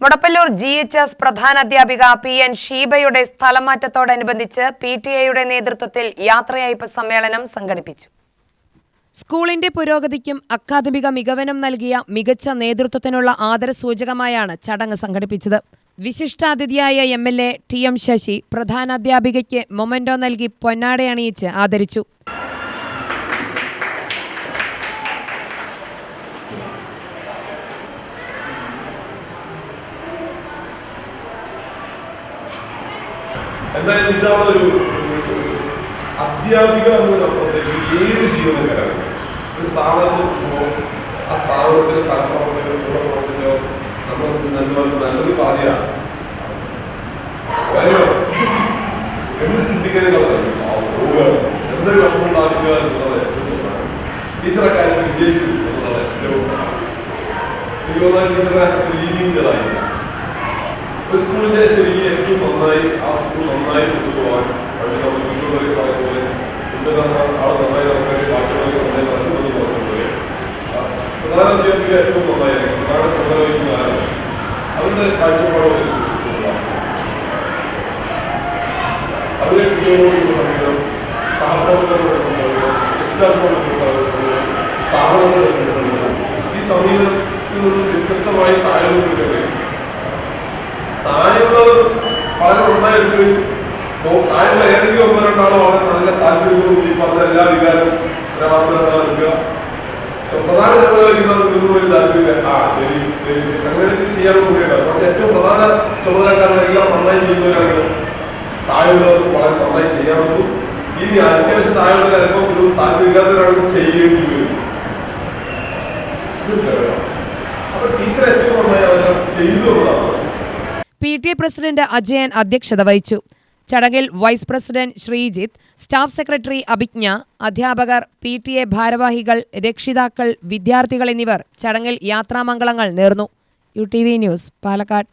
Mudappallur GHS പ്രധാനാധ്യാപിക PN ഷീബയുടെ സ്ഥലമാറ്റത്തോടനുബന്ധിച്ച് PTA നേതൃത്വത്തിൽ യാത്രയയപ്പ് സമ്മേളനം സംഘടിപ്പിച്ചു. സ്കൂളിന്റെ പുരോഗതിക്കും അക്കാദമിക മികവിനും നൽകിയ മികച്ച നേതൃത്വത്തിനുള്ള ആദരസൂചകമായാണ് ചടങ്ങ് സംഘടിപ്പിച്ചത്. വിശിഷ്ടാതിഥിയായ MLA TM ശശി പ്രധാനാധ്യാപികയ്ക്ക് മൊമെന്റോ നൽകി പൊന്നാടയണിയിച്ച് ആദരിച്ചു. എന്തായാലും ഇതാണ് ഒരു അധ്യാപിക എന്നതിനപ്പുറത്തേക്ക് ഏത് ജീവനക്കാരാണ് ഒരു സ്ഥാപനത്തിൽ പോകുമ്പോൾ ആ സ്ഥാപനത്തിലെ സഹപ്രവർത്തകർ പ്രവർത്തിച്ചോ നമ്മൾ നല്ലൊരു പാതയാണ് എന്ന് ചിന്തിക്കാനുള്ളത് എന്തൊരു വിഷമമുണ്ടാക്കുക എന്നുള്ളത് ഏറ്റവും പ്രധാനം. ടീച്ചറെ കാര്യത്തിൽ വിജയിച്ചു എന്നുള്ളത് ഏറ്റവും എനിക്ക് തോന്നുന്നത് ടീച്ചറെ രീതിയിലായിരുന്നു. ഒരു സ്കൂളിന്റെ ശരിക്കും ഏറ്റവും നന്നായി ആ സ്കൂൾ നന്നായി കൊണ്ടുപോകാൻ പക്ഷേ നമ്മൾ കുട്ടികളൊക്കെ പറയുന്ന പോലെ ആൾ നന്നായി നമുക്ക് ബാക്കിയുള്ളവർക്ക് നന്നായി നടക്കുമെന്ന് പറഞ്ഞതുപോലെ പ്രധാന അധ്യാപിക ഏറ്റവും നന്നായിരിക്കും. പ്രധാന ചുമതല വഹിക്കുന്ന ആരാണ് അവരുടെ കാഴ്ചപ്പാട് സ്കൂളിലാണ്. അവരെ കുട്ടികളോടുള്ള സമീപനം, സഹപ്രവർത്തകരോടുള്ള സമീപനം, രക്ഷിതാക്കളോടുള്ള സമീപനം, സ്ഥാപനങ്ങളോടുള്ള സമീപനം, ഈ സമീപനത്തിൽ നിന്ന് വ്യത്യസ്തമായി താഴെ താഴെയുള്ളവർ വളരെ നന്നായിട്ട് താഴെയുള്ള ഏതെങ്കിലും ഒന്നോ രണ്ടാളോ വളരെ നല്ല താല്പര്യവും ഈ പറഞ്ഞ എല്ലാ വികാരം ഒരാളെടുക്കുക. പ്രധാന ചുമതല ഒരു താല്പര്യമില്ല. ശരി ശരി അങ്ങനെ ചെയ്യാനൊന്നും കൂടിയുണ്ടാവും. പക്ഷെ ഏറ്റവും പ്രധാന ചുമതലക്കാരെല്ലാം നന്നായി ചെയ്യുന്നവരാണെങ്കിലും താഴെയുള്ളവർക്ക് വളരെ നന്നായി ചെയ്യാമെന്നും ഇനി അത്യാവശ്യം താഴെയുള്ള ചിലപ്പോൾ ഒരു താല്പര്യമില്ലാത്തവരാണെങ്കിലും ചെയ്യേണ്ടി വരും. അപ്പൊ ടീച്ചർ ഏറ്റവും നന്നായി അതെല്ലാം ചെയ്തു എന്നുള്ളതാണ്. PTA പ്രസിഡന്റ് അജയൻ അധ്യക്ഷത വഹിച്ചു. ചടങ്ങിൽ vice president Sreejith, staff secretary Abhijna, അധ്യാപകർ, PTA ഭാരവാഹികൾ, രക്ഷിതാക്കൾ, വിദ്യാർത്ഥികൾ എന്നിവർ ചടങ്ങിൽ യാത്രാമംഗളങ്ങൾ നേർന്നു. UTV news, Palakkad.